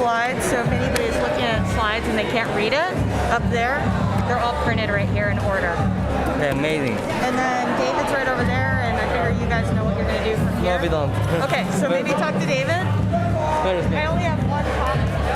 slides, so if anybody's looking at slides and they can't read it, up there, they're all printed right here in order. Yeah, amazing. And then David's right over there, and I figure you guys know what you're going to do from here. No, we don't. Okay, so maybe talk to David. I only have one copy.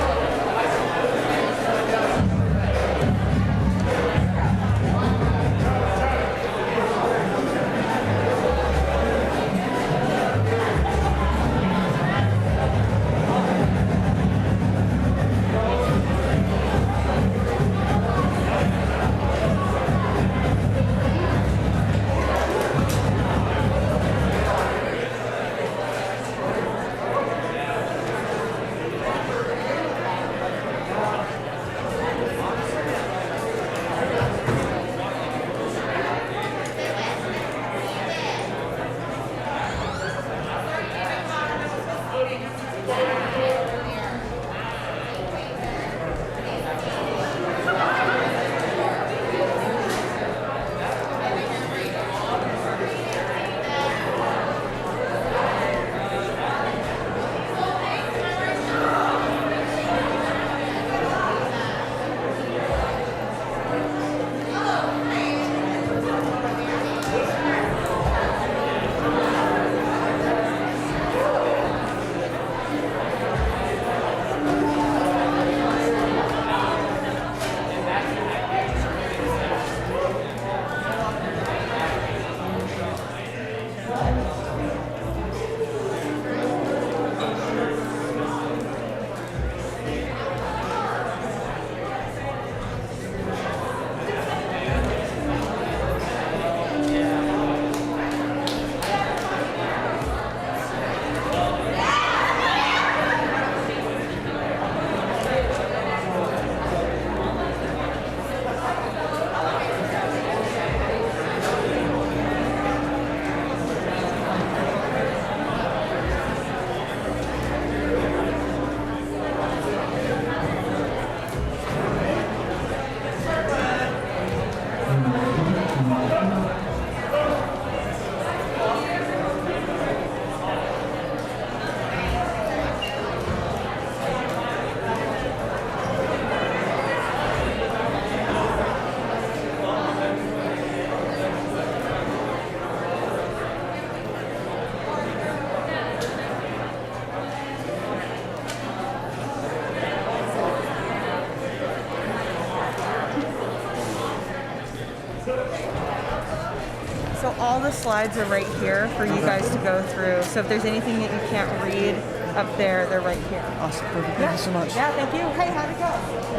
So all the slides are right here for you guys to go through. So if there's anything that you can't read up there, they're right here. Awesome. Perfect. Thank you so much. Yeah, thank you. Hey, how'd it go?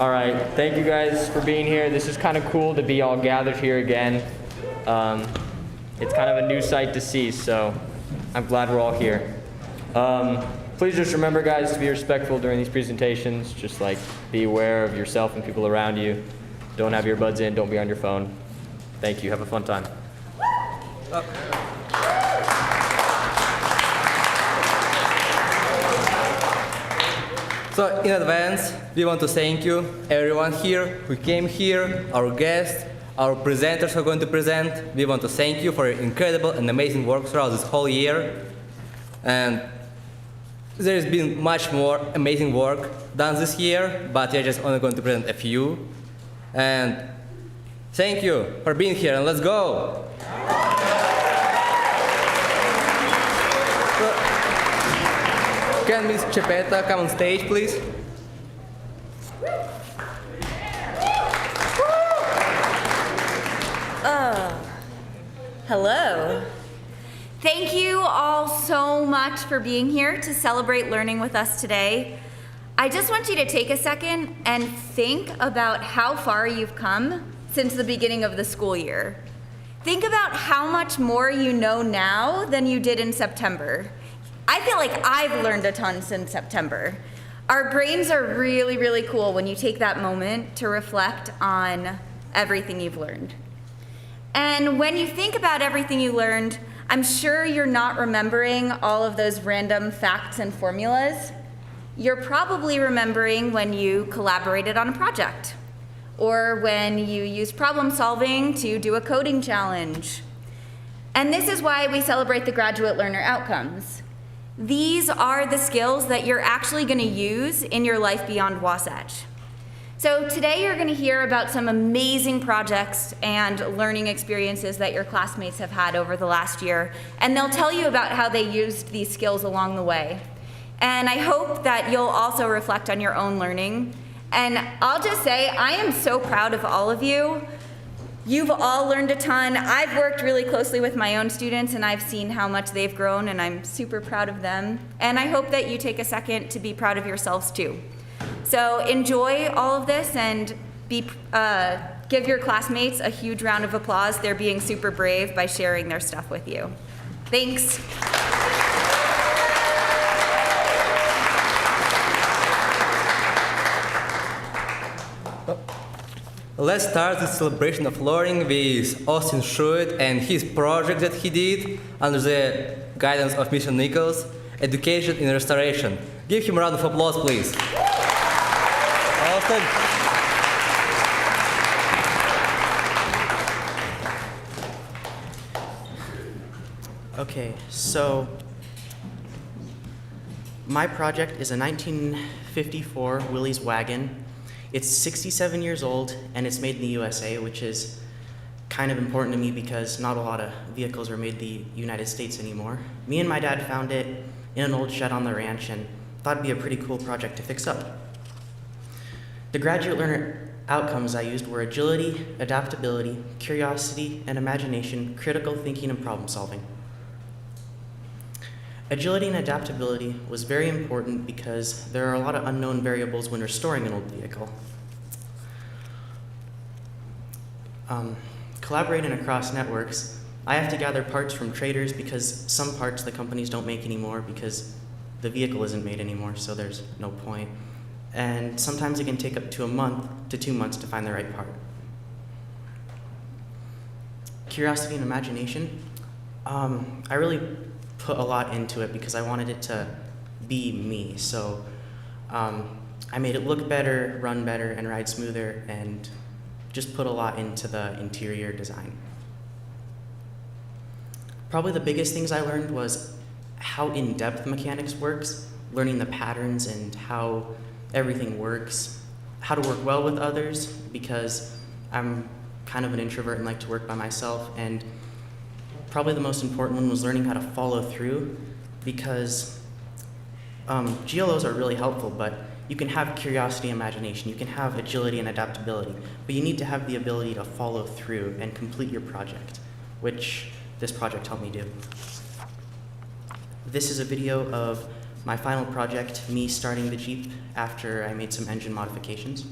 All right, thank you guys for being here. This is kind of cool to be all gathered here again. It's kind of a new sight to see, so I'm glad we're all here. Please just remember, guys, to be respectful during these presentations. Just like be aware of yourself and people around you. Don't have your buds in, don't be on your phone. Thank you, have a fun time. So in advance, we want to thank you, everyone here who came here, our guests, our presenters who are going to present. We want to thank you for your incredible and amazing work throughout this whole year. And there's been much more amazing work done this year, but we're just only going to present a few. And thank you for being here, and let's go. Can Ms. Chepeta come on stage, please? Hello. Thank you all so much for being here to celebrate learning with us today. I just want you to take a second and think about how far you've come since the beginning of the school year. Think about how much more you know now than you did in September. I feel like I've learned a ton since September. Our brains are really, really cool when you take that moment to reflect on everything you've learned. And when you think about everything you learned, I'm sure you're not remembering all of those random facts and formulas. You're probably remembering when you collaborated on a project, or when you used problem solving to do a coding challenge. And this is why we celebrate the graduate learner outcomes. These are the skills that you're actually going to use in your life beyond Wasatch. So today you're going to hear about some amazing projects and learning experiences that your classmates have had over the last year, and they'll tell you about how they used these skills along the way. And I hope that you'll also reflect on your own learning. And I'll just say, I am so proud of all of you. You've all learned a ton. I've worked really closely with my own students, and I've seen how much they've grown, and I'm super proud of them. And I hope that you take a second to be proud of yourselves too. So enjoy all of this, and give your classmates a huge round of applause. They're being super brave by sharing their stuff with you. Thanks. Let's start the celebration of learning with Austin Schuett and his project that he did under the guidance of Mr. Nichols, Education in Restoration. Give him a round of applause, please. Austin. Okay, so my project is a 1954 Willys wagon. It's 67 years old, and it's made in the USA, which is kind of important to me because not a lot of vehicles are made in the United States anymore. Me and my dad found it in an old shed on the ranch and thought it'd be a pretty cool project to fix up. The graduate learner outcomes I used were agility, adaptability, curiosity and imagination, critical thinking, and problem solving. Agility and adaptability was very important because there are a lot of unknown variables when restoring an old vehicle. Collaborating across networks, I have to gather parts from traders because some parts the companies don't make anymore because the vehicle isn't made anymore, so there's no point. And sometimes it can take up to a month to 2 months to find the right part. Curiosity and imagination, I really put a lot into it because I wanted it to be me. So I made it look better, run better, and ride smoother, and just put a lot into the interior design. Probably the biggest things I learned was how in-depth mechanics works, learning the patterns and how everything works, how to work well with others, because I'm kind of an introvert and like to work by myself, and probably the most important one was learning how to follow through, because GLOs are really helpful, but you can have curiosity and imagination, you can have agility and adaptability, but you need to have the ability to follow through and complete your project, which this project helped me do. This is a video of my final project, me starting the Jeep after I made some engine modifications.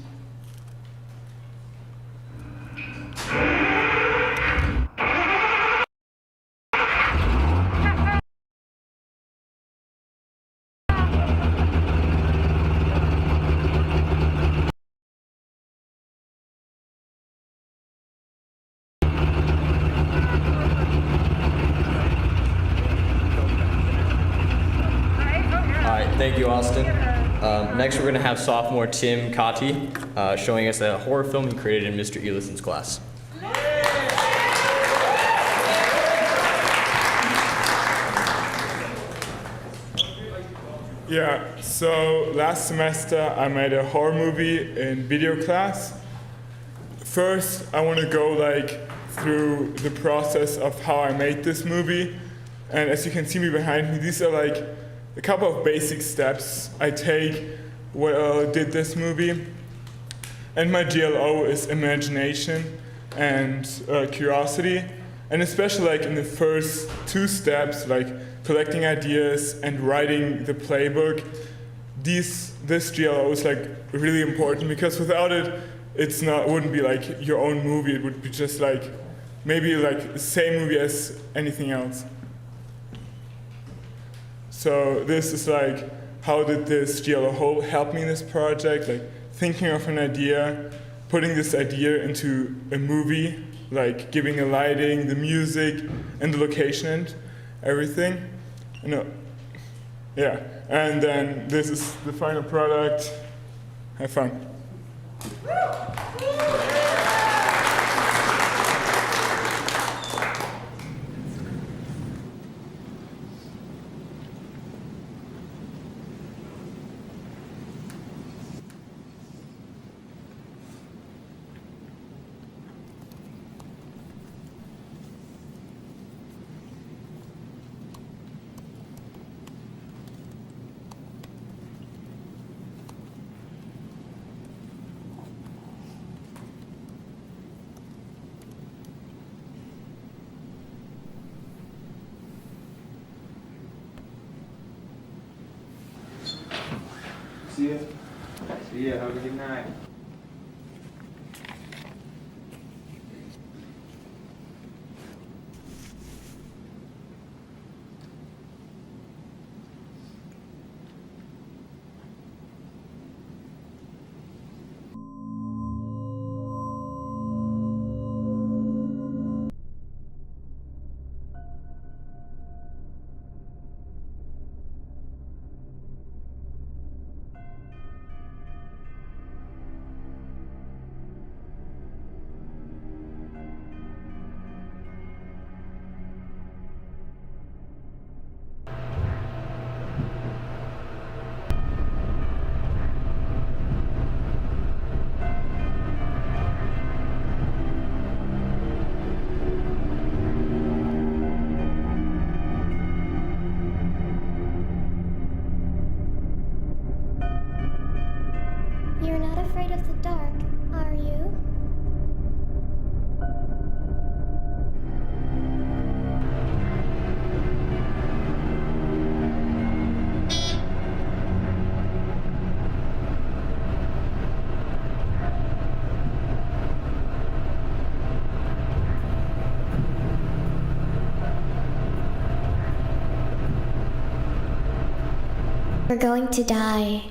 Thank you, Austin. Next, we're going to have sophomore Tim Kati showing us a horror film he created in Mr. Elison's class. Yeah, so last semester I made a horror movie in video class. First, I want to go through the process of how I made this movie. And as you can see me behind me, these are a couple of basic steps I take when I did this movie. And my GLO is imagination and curiosity. And especially in the first two steps, collecting ideas and writing the playbook, this GLO is really important, because without it, wouldn't be your own movie. It would be just maybe the same movie as anything else. So this is how did this GLO help me in this project? Thinking of an idea, putting this idea into a movie, giving a lighting, the music, and the location and everything. Yeah, and then this is the final product. Have fun. See ya. See ya. Have a good night. You're not afraid of the dark, are you? We're going to die.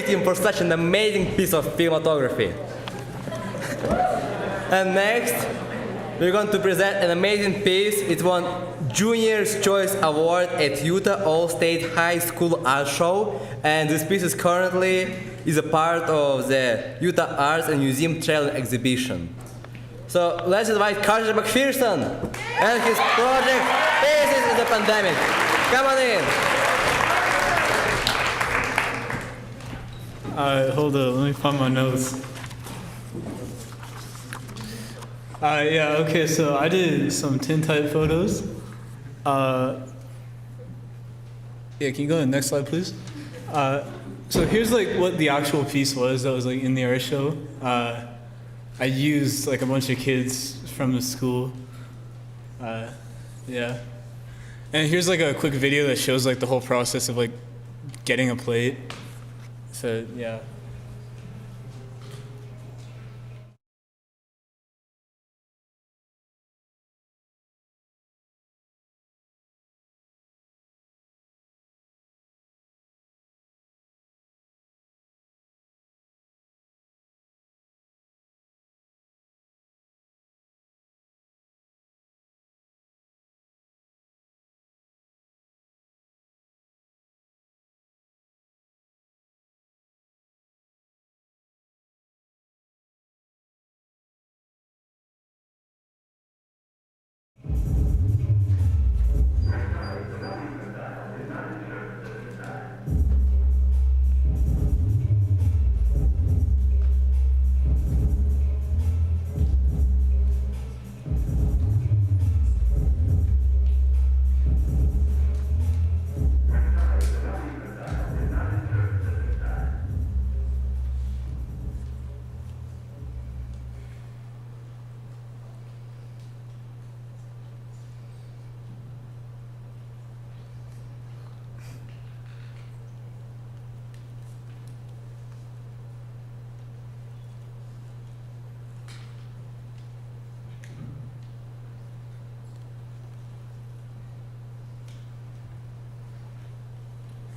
Team for such an amazing piece of cinematography. And next, we're going to present an amazing piece. It won Junior's Choice Award at Utah All-State High School Art Show, and this piece is currently a part of the Utah Arts and Museum Trail Exhibition. So let's invite Carter McPherson and his project Faces in the Pandemic. Come on in. Hold up, let me find my notes. Yeah, okay, so I did some tintype photos. Yeah, can you go to the next slide, please? So here's what the actual piece was that was in the art show. I used a bunch of kids from the school. Yeah. And here's like a quick video that shows like the whole process of like getting a plate. So yeah.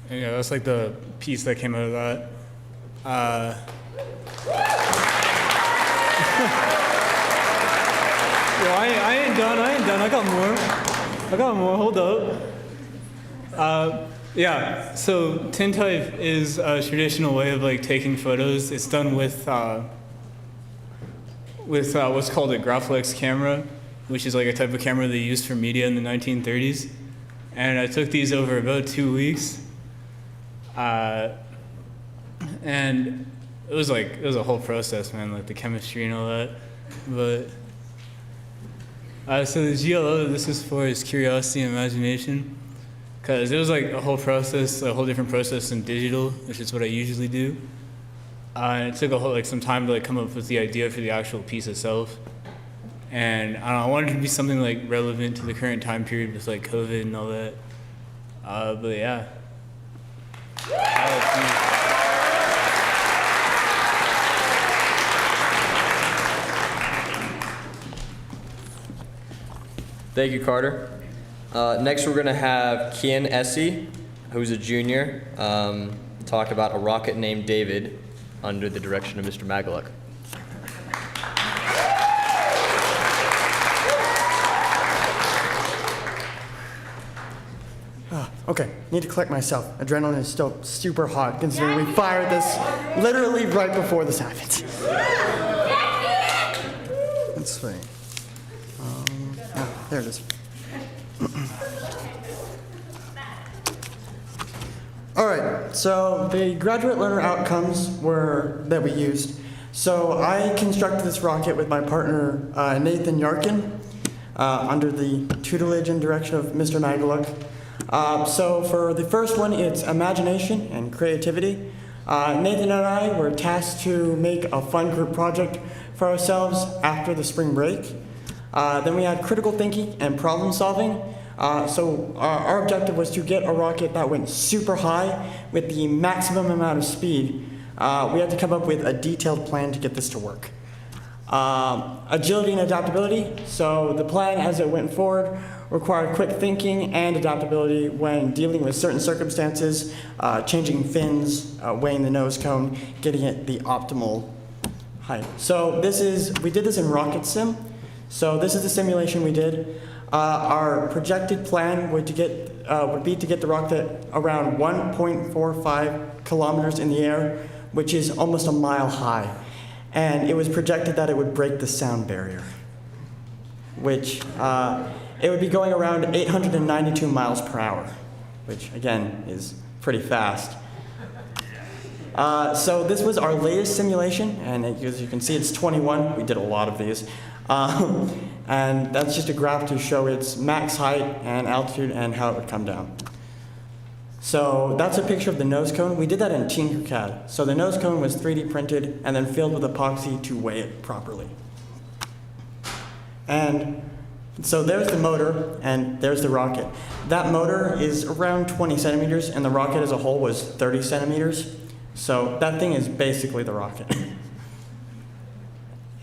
And yeah, that's like the piece that came out of that. Yo, I ain't done. I got more. Hold up. Yeah. So tintype is a traditional way of like taking photos. It's done with what's called a Graflex camera, which is like a type of camera they used for media in the 1930s. And I took these over about 2 weeks. And it was a whole process, man, like the chemistry and all that. But so the GLO this is for is curiosity and imagination, because it was like a whole process, a whole different process in digital, which is what I usually do. And it took some time to like come up with the idea for the actual piece itself. And I don't know, I wanted it to be something like relevant to the current time period with like COVID and all that. But yeah. Thank you, Carter. Next, we're going to have Kian Essie, who's a junior, talk about a rocket named David under the direction of Mr. Magaluk. Okay, need to collect myself. Adrenaline is still super hot considering we fired this literally right before this happened. Let's see. There it is. All right, so the graduate learner outcomes were that we used. So I constructed this rocket with my partner Nathan Yarkin under the tutelage and direction of Mr. Magaluk. So for the first one, it's imagination and creativity. Nathan and I were tasked to make a fun group project for ourselves after the spring break. Then we had critical thinking and problem solving. So our objective was to get a rocket that went super high with the maximum amount of speed. We had to come up with a detailed plan to get this to work. Agility and adaptability. So the plan as it went forward required quick thinking and adaptability when dealing with certain circumstances, changing fins, weighing the nose cone, getting it the optimal height. So we did this in Rocket Sim. So this is the simulation we did. Our projected plan would be to get the rocket around 1.45 kilometers in the air, which is almost a mile high. And it was projected that it would break the sound barrier, which it would be going around 892 miles per hour, which again is pretty fast. So this was our latest simulation, and as you can see, it's 21. We did a lot of these. And that's just a graph to show its max height and altitude and how it would come down. So that's a picture of the nose cone. We did that in Tinkercad. So the nose cone was 3D printed and then filled with epoxy to weigh it properly. And So there's the motor, and there's the rocket. That motor is around 20 centimeters, and the rocket as a whole was 30 centimeters. So that thing is basically the rocket.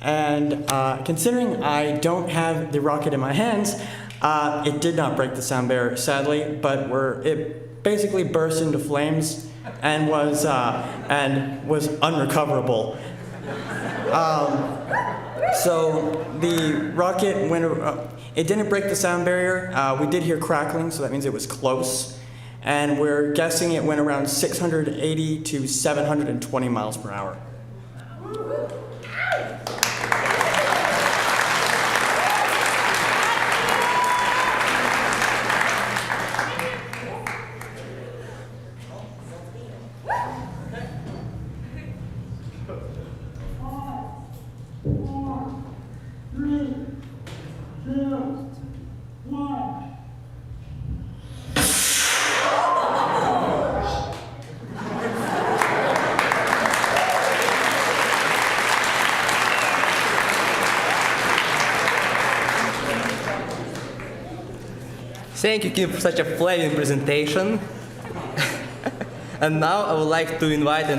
And considering I don't have the rocket in my hands, it did not break the sound barrier, sadly, but it basically burst into flames and was unrecoverable. So the rocket went. It didn't break the sound barrier. We did hear crackling, so that means it was close. And we're guessing it went around 680 to 720 miles per hour. Thank you, Kim, for such a flaming presentation. And now I would like to invite a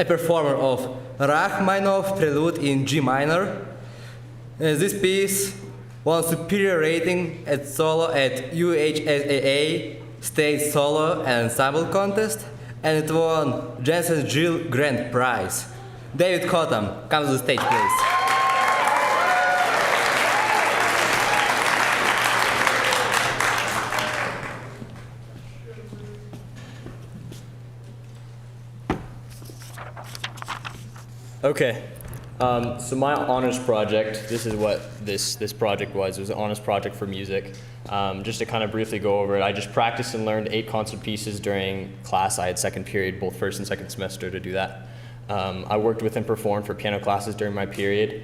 performer of Rachmaninoff Prelude in G minor. This piece won superior rating at solo at UHSAA State Solo and Ensemble Contest, and it won Jensen Jill Grand Prize. David Cotham, come to the stage, please. Okay, so my honors project, this is what this project was. It was an honors project for music. Just to kind of briefly go over it, I just practiced and learned 8 concert pieces during class. I had second period, both first and second semester to do that. I worked with and performed for piano classes during my period,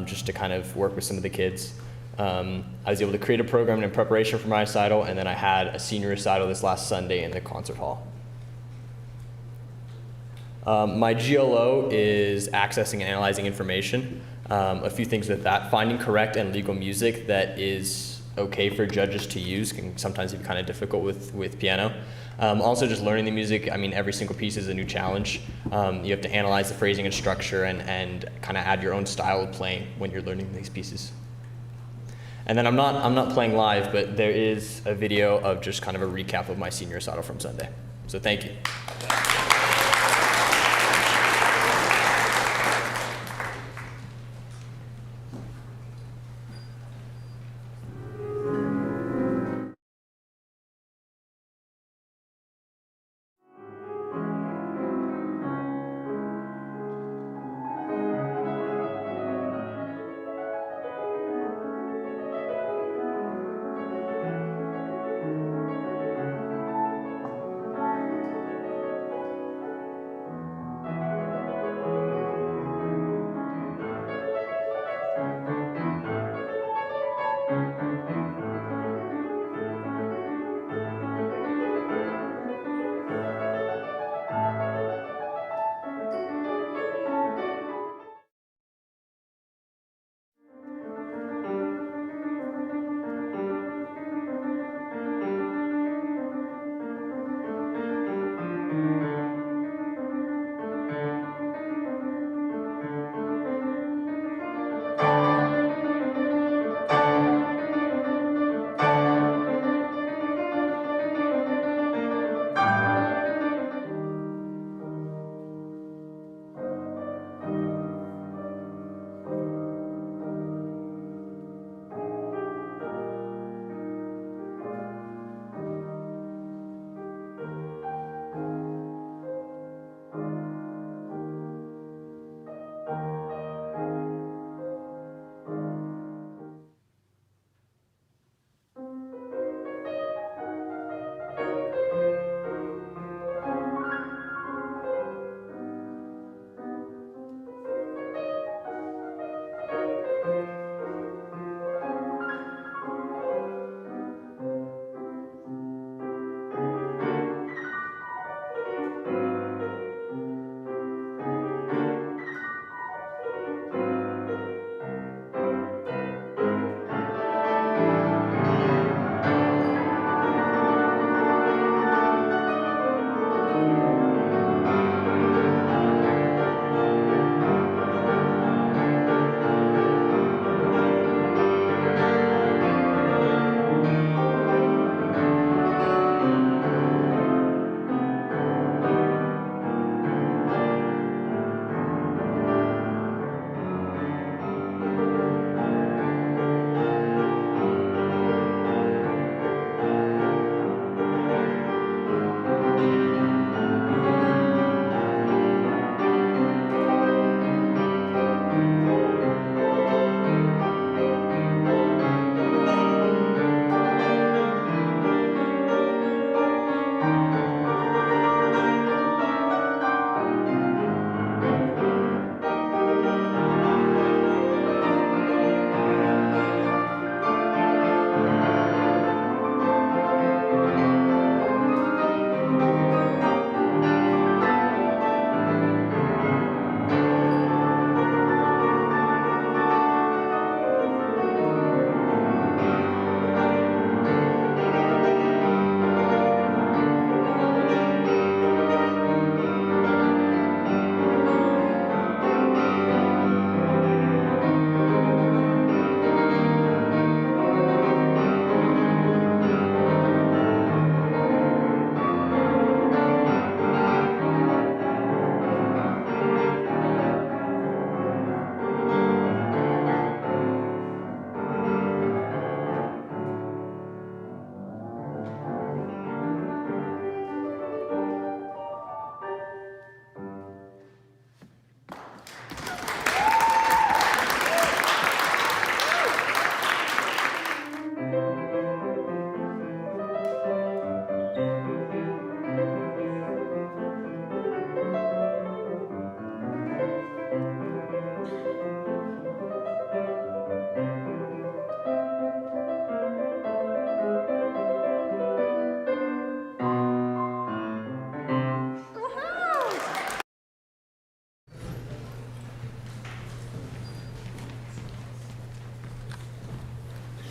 just to kind of work with some of the kids. I was able to create a program in preparation for my recital, and then I had a senior recital this last Sunday in the concert hall. My GLO is accessing and analyzing information. A few things with that. Finding correct and legal music that is okay for judges to use can sometimes be kind of difficult with piano. Also just learning the music. I mean, every single piece is a new challenge. You have to analyze the phrasing and structure and kind of add your own style of playing when you're learning these pieces. And then I'm not playing live, but there is a video of just kind of a recap of my senior recital from Sunday. So thank you.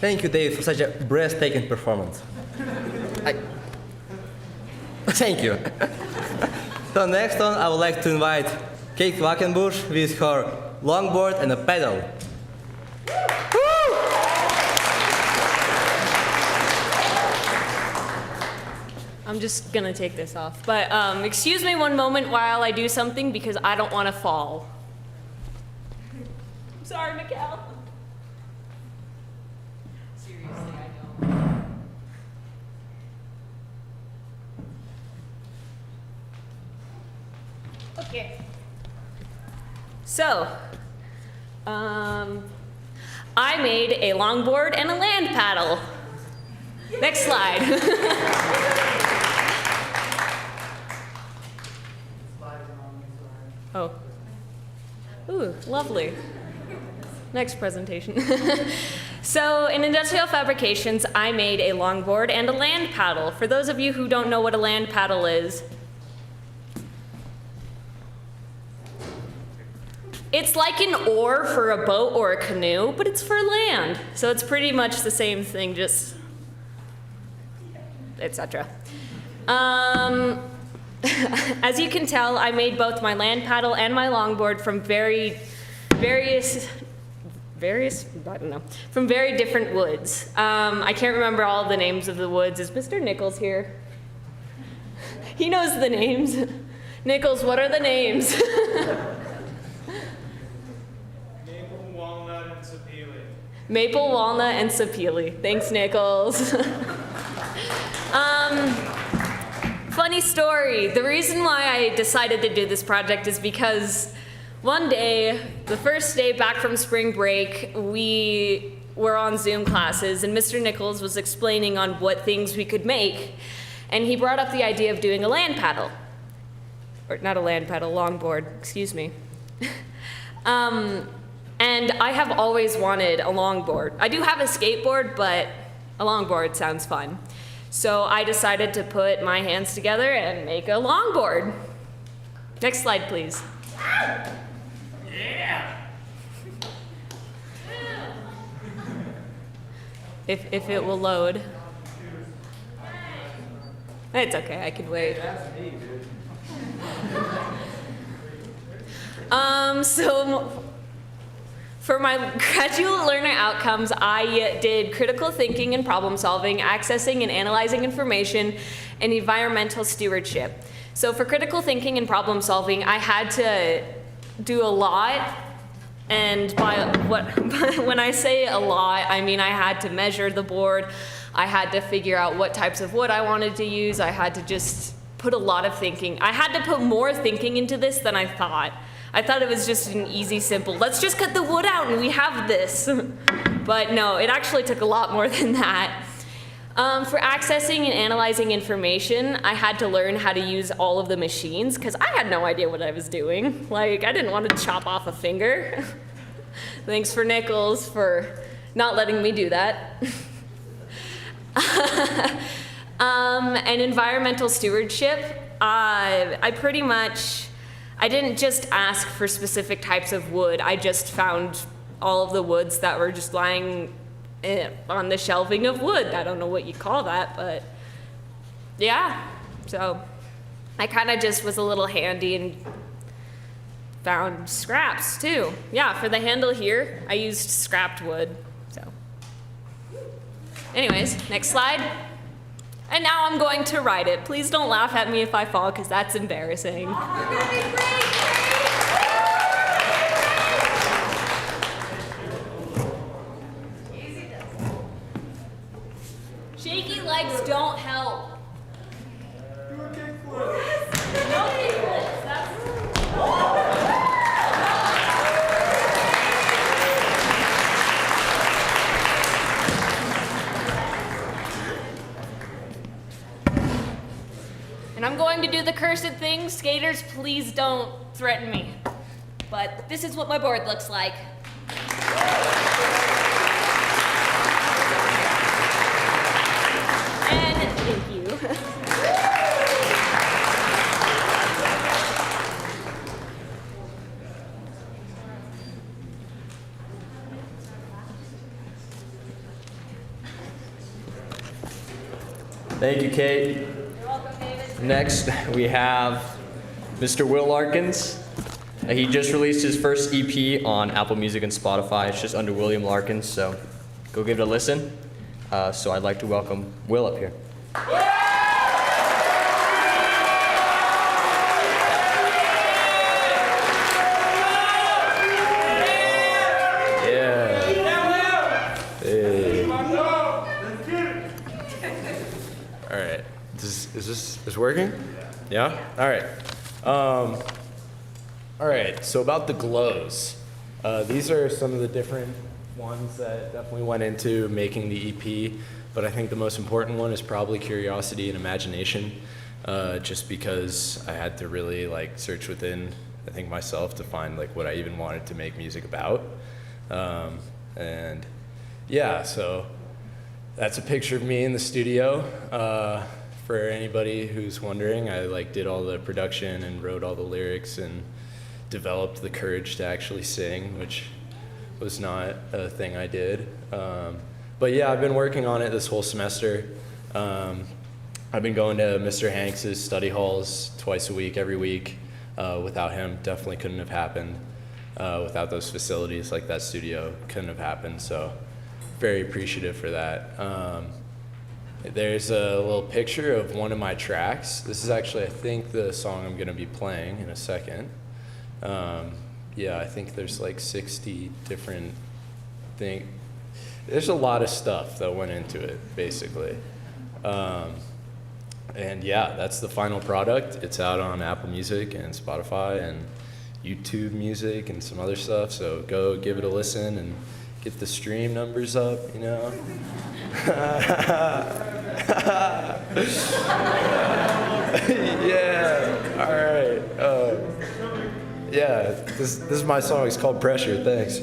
Thank you, Dave, for such a breathtaking performance. Thank you. So next on, I would like to invite Kate Wackenbush with her longboard and a pedal. I'm just gonna take this off. But excuse me one moment while I do something because I don't want to fall. I'm sorry, Mikkel. Seriously, I don't. Okay. So, I made a longboard and a land paddle. Next slide. Oh. Ooh, lovely. Next presentation. So in industrial fabrications, I made a longboard and a land paddle. For those of you who don't know what a land paddle is, it's like an oar for a boat or a canoe, but it's for land. So it's pretty much the same thing, just etc. As you can tell, I made both my land paddle and my longboard from very different woods. I can't remember all the names of the woods. Is Mr. Nichols here? He knows the names. Nichols, what are the names? Maple, walnut, and sapele. Maple, walnut, and sapele. Thanks, Nichols. Funny story. The reason why I decided to do this project is because one day, the first day back from spring break, we were on Zoom classes and Mr. Nichols was explaining on what things we could make. And he brought up the idea of doing a land paddle. Or not a land paddle, longboard, excuse me. And I have always wanted a longboard. I do have a skateboard, but a longboard sounds fun. So I decided to put my hands together and make a longboard. Next slide, please. Yeah! If it will load. It's okay, I can wait. So for my graduate learner outcomes, I did critical thinking and problem solving, accessing and analyzing information, and environmental stewardship. So for critical thinking and problem solving, I had to do a lot. And when I say a lot, I mean I had to measure the board. I had to figure out what types of wood I wanted to use. I had to just put a lot of thinking. I had to put more thinking into this than I thought. I thought it was just an easy, simple, let's just cut the wood out and we have this. But no, it actually took a lot more than that. For accessing and analyzing information, I had to learn how to use all of the machines because I had no idea what I was doing. Like, I didn't want to chop off a finger. Thanks for Nichols for not letting me do that. And environmental stewardship, I didn't just ask for specific types of wood. I just found all of the woods that were just lying on the shelving of wood. I don't know what you call that, but yeah. So I kind of just was a little handy and found scraps too. Yeah, for the handle here, I used scrapped wood. So anyways, next slide. And now I'm going to ride it. Please don't laugh at me if I fall, because that's embarrassing. You're gonna be great, Shaky legs don't help. Do a kickflip. No kickflips. And I'm going to do the cursed thing. Skaters, please don't threaten me. But this is what my board looks like. And thank you. Thank you, Kate. You're welcome, David. Next, we have Mr. Will Larkins. He just released his first EP on Apple Music and Spotify. It's just under William Larkins, so go give it a listen. So I'd like to welcome Will up here. Is this working? Yeah? All right. All right, so about the glows. These are some of the different ones that definitely went into making the EP, but I think the most important one is probably curiosity and imagination, just because I had to really like search within, I think, myself to find like what I even wanted to make music about. And yeah, so that's a picture of me in the studio. For anybody who's wondering, I like did all the production and wrote all the lyrics and developed the courage to actually sing, which was not a thing I did. But yeah, I've been working on it this whole semester. I've been going to Mr. Hanks's study halls twice a week, every week. Without him, definitely couldn't have happened. Without those facilities, like that studio, couldn't have happened. So very appreciative for that. There's a little picture of one of my tracks. This is actually, I think, the song I'm gonna be playing in a second. Yeah, I think there's like 60 different things. There's a lot of stuff that went into it, basically. And yeah, that's the final product. It's out on Apple Music and Spotify and YouTube Music and some other stuff. So go give it a listen and get the stream numbers up, you know? Yeah, all right. Yeah, this is my song. It's called Pressure. Thanks.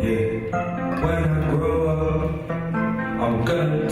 When I grow up, I'm gonna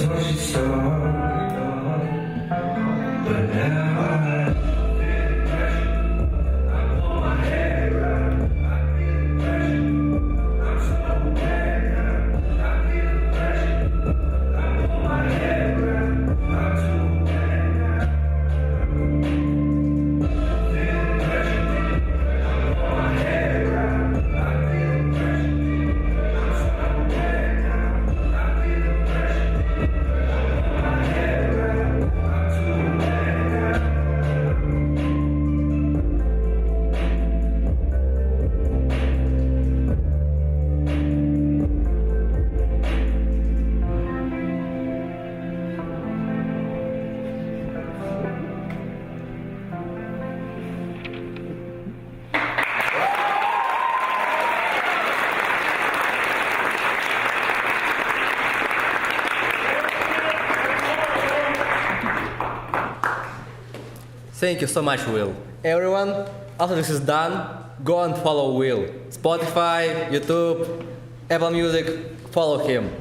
Thank you so much, Will. Everyone, after this is done, go and follow Will. Spotify, YouTube, Apple Music, follow him.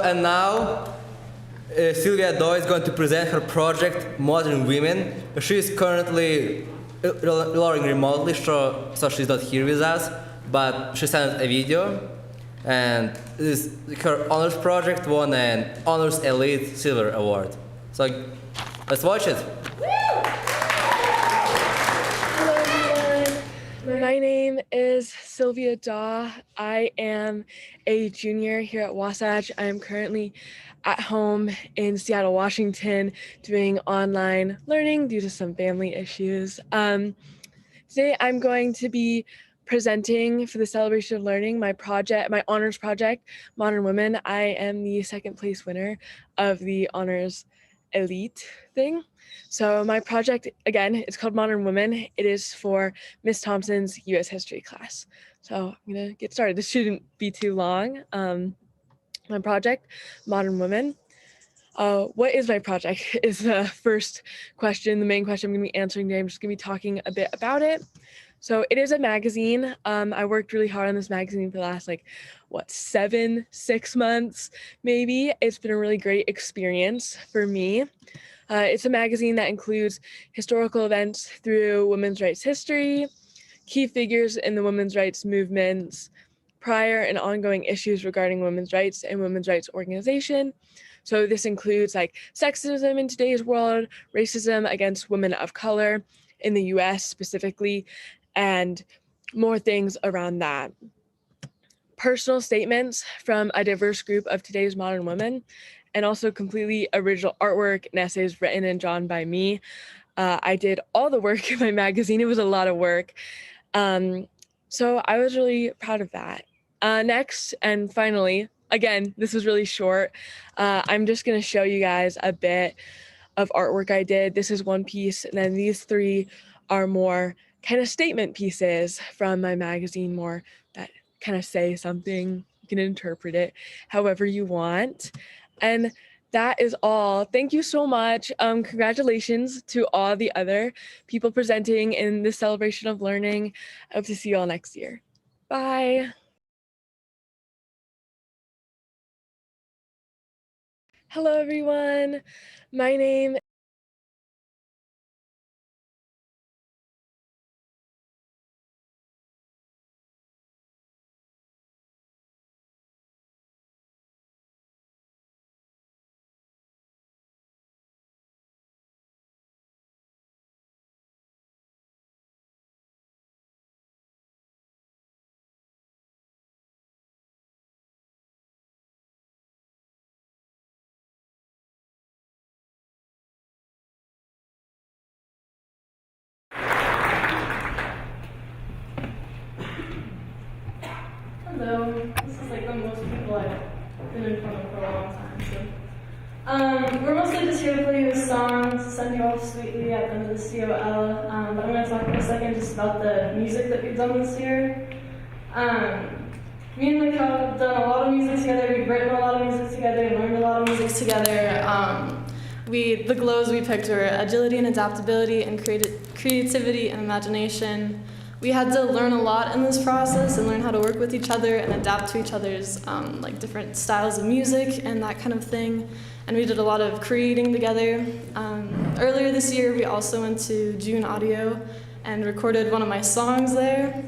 And now, Sylvia Doe is going to present her project, Modern Women. She is currently learning remotely, so she's not here with us, but she sent a video, and her honors project won an Honors Elite Silver Award. So let's watch it. Hello everyone, my name is Sylvia Daw. I am a junior here at Wasatch. I am currently at home in Seattle, Washington, doing online learning due to some family issues. Today I'm going to be presenting for the celebration of learning my honors project, Modern Women. I am the second place winner of the Honors Elite thing. So my project, again, it's called Modern Women. It is for Miss Thompson's US History class. So I'm gonna get started. This shouldn't be too long. My project, Modern Women. What is my project is the first question, the main question I'm gonna be answering today. I'm just gonna be talking a bit about it. So it is a magazine. I worked really hard on this magazine for the last 6 months, maybe. It's been a really great experience for me. It's a magazine that includes historical events through women's rights history, key figures in the women's rights movements, prior and ongoing issues regarding women's rights and women's rights organization. So this includes sexism in today's world, racism against women of color in the US specifically, and more things around that. Personal statements from a diverse group of today's modern women, and also completely original artwork and essays written and drawn by me. I did all the work in my magazine. It was a lot of work. So I was really proud of that. Next, and finally, again, this was really short. I'm just gonna show you guys a bit of artwork I did. This is one piece, and then these three are more kind of statement pieces from my magazine, more that kind of say something. You can interpret it however you want. And that is all. Thank you so much. Congratulations to all the other people presenting in this celebration of learning. I hope to see you all next year. Bye. Hello, everyone. My name Hello. This is the most people I've been in front of for a long time. So, we're mostly just here to play you a song to send you off sweetly at the end of the COL. But I'm going to talk for a second just about the music that we've done this year. Me and Mikhail have done a lot of music together. We've written a lot of music together and learned a lot of music together. The glows we picked were agility and adaptability and creativity and imagination. We had to learn a lot in this process and learn how to work with each other and adapt to each other's different styles of music and that kind of thing. And we did a lot of creating together. Earlier this year, we also went to June Audio and recorded one of my songs there.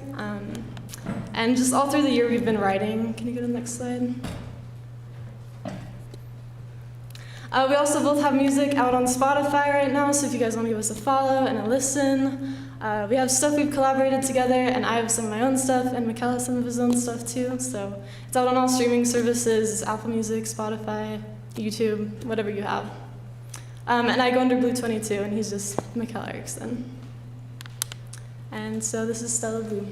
And just all through the year, we've been writing. Can you go to the next slide? We also both have music out on Spotify right now, so if you guys want to give us a follow and a listen. We have stuff we've collaborated together, and I have some of my own stuff, and Mikhail has some of his own stuff too. So it's out on all streaming services, Apple Music, Spotify, YouTube, whatever you have. And I go under Blue 22, and he's just Mikhail Erickson. And so this is Stella Blue.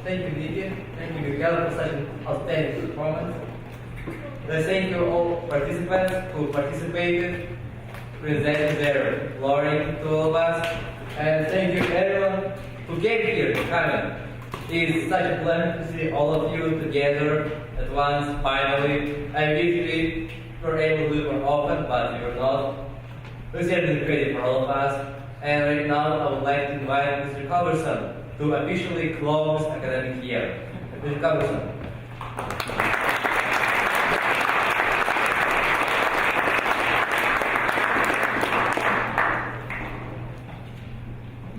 Thank you, Lydia. Thank you, Miguel, for such an outstanding performance. Let's thank you all participants who participated, presented their glory to all of us, and thank you everyone who came here to come. It is such a pleasure to see all of you together at once, finally. I wish we were able to do it more often, but we were not. It was certainly great for all of us. And right now, I would like to invite Mr. Culberson to officially close academic year. Mr. Culberson.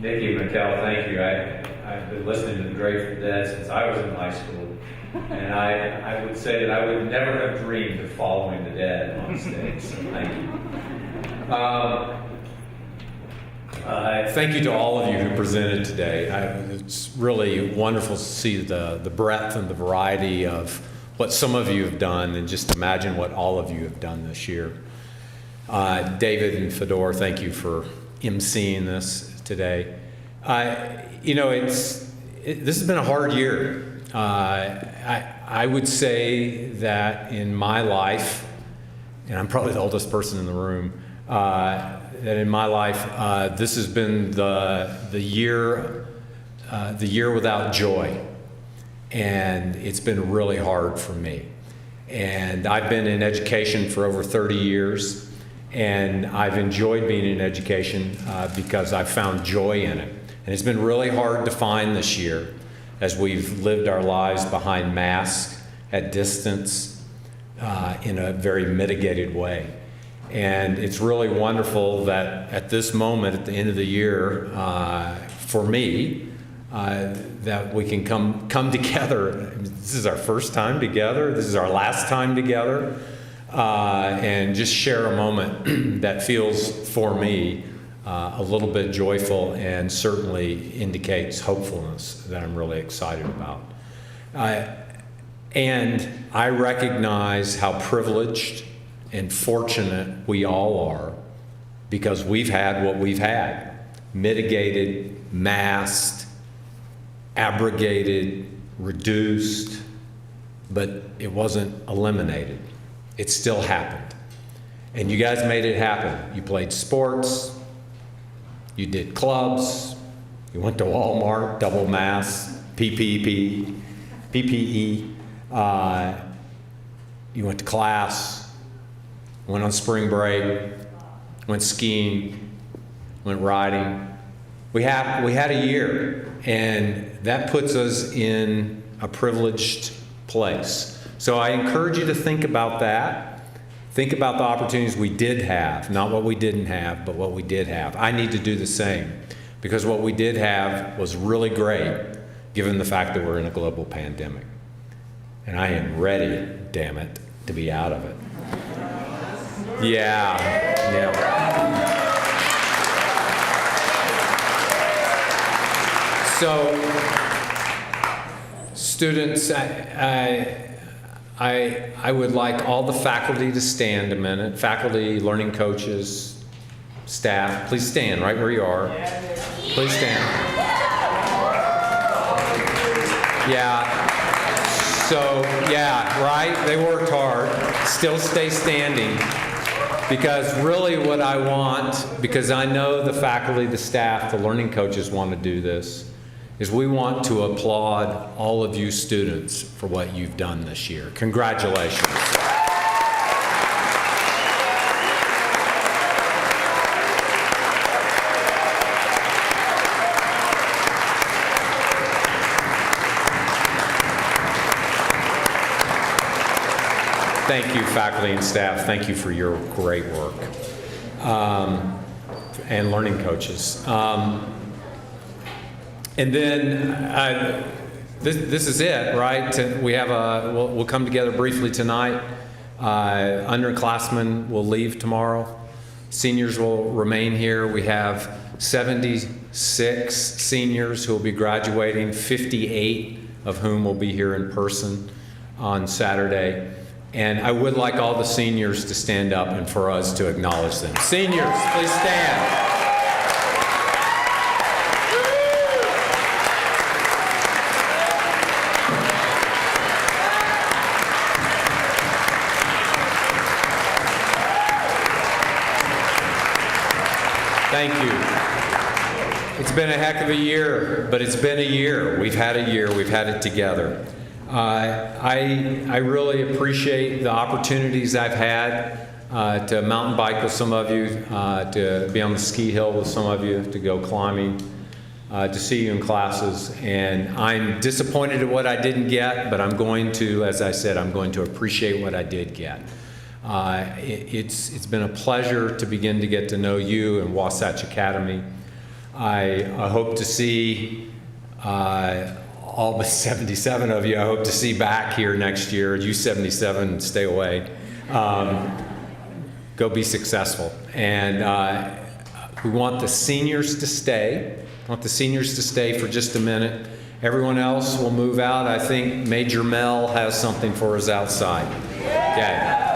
Nikki, Mikkel, thank you. I've been listening to the Grateful Dead since I was in high school. And I would say that I would never have dreamed of following the Dead on stage. So thank you. Thank you to all of you who presented today. It's really wonderful to see the breadth and the variety of what some of you have done, and just imagine what all of you have done this year. David and Fedor, thank you for emceeing this today. This has been a hard year. I would say that in my life, and I'm probably the oldest person in the room, that in my life, this has been the year without joy, and it's been really hard for me. And I've been in education for over 30 years, and I've enjoyed being in education because I've found joy in it. And it's been really hard to find this year as we've lived our lives behind masks, at distance, in a very mitigated way. And it's really wonderful that at this moment, at the end of the year, for me, that we can come together. This is our first time together. This is our last time together. And just share a moment that feels, for me, a little bit joyful and certainly indicates hopefulness that I'm really excited about. And I recognize how privileged and fortunate we all are because we've had what we've had. Mitigated, masked, abrogated, reduced, but it wasn't eliminated. It still happened. And you guys made it happen. You played sports, you did clubs, you went to Walmart, double mask, PPE, you went to class, went on spring break, went skiing, went riding. We had a year, and that puts us in a privileged place. So I encourage you to think about that. Think about the opportunities we did have, not what we didn't have, but what we did have. I need to do the same because what we did have was really great given the fact that we're in a global pandemic. And I am ready, damn it, to be out of it. Yeah. So, students, I would like all the faculty to stand a minute. Faculty, learning coaches, staff, please stand right where you are. Please stand. Yeah. So, yeah, right? They worked hard. Still stay standing. Because really what I want, because I know the faculty, the staff, the learning coaches want to do this, is we want to applaud all of you students for what you've done this year. Congratulations. Thank you, faculty and staff. Thank you for your great work. And learning coaches. And then this is it, right? We have we'll come together briefly tonight. Underclassmen will leave tomorrow. Seniors will remain here. We have 76 seniors who will be graduating, 58 of whom will be here in person on Saturday. And I would like all the seniors to stand up and for us to acknowledge them. Seniors, please stand. Thank you. It's been a heck of a year, but it's been a year. We've had a year. We've had it together. I really appreciate the opportunities I've had to mountain bike with some of you, to be on the ski hill with some of you, to go climbing, to see you in classes. And I'm disappointed at what I didn't get, but I'm going to, as I said, I'm going to appreciate what I did get. It's been a pleasure to begin to get to know you and Wasatch Academy. I hope to see all but 77 of you, I hope to see back here next year. You 77, stay away. Go be successful. And we want the seniors to stay. I want the seniors to stay for just a minute. Everyone else will move out. I think Major Mel has something for us outside. Okay.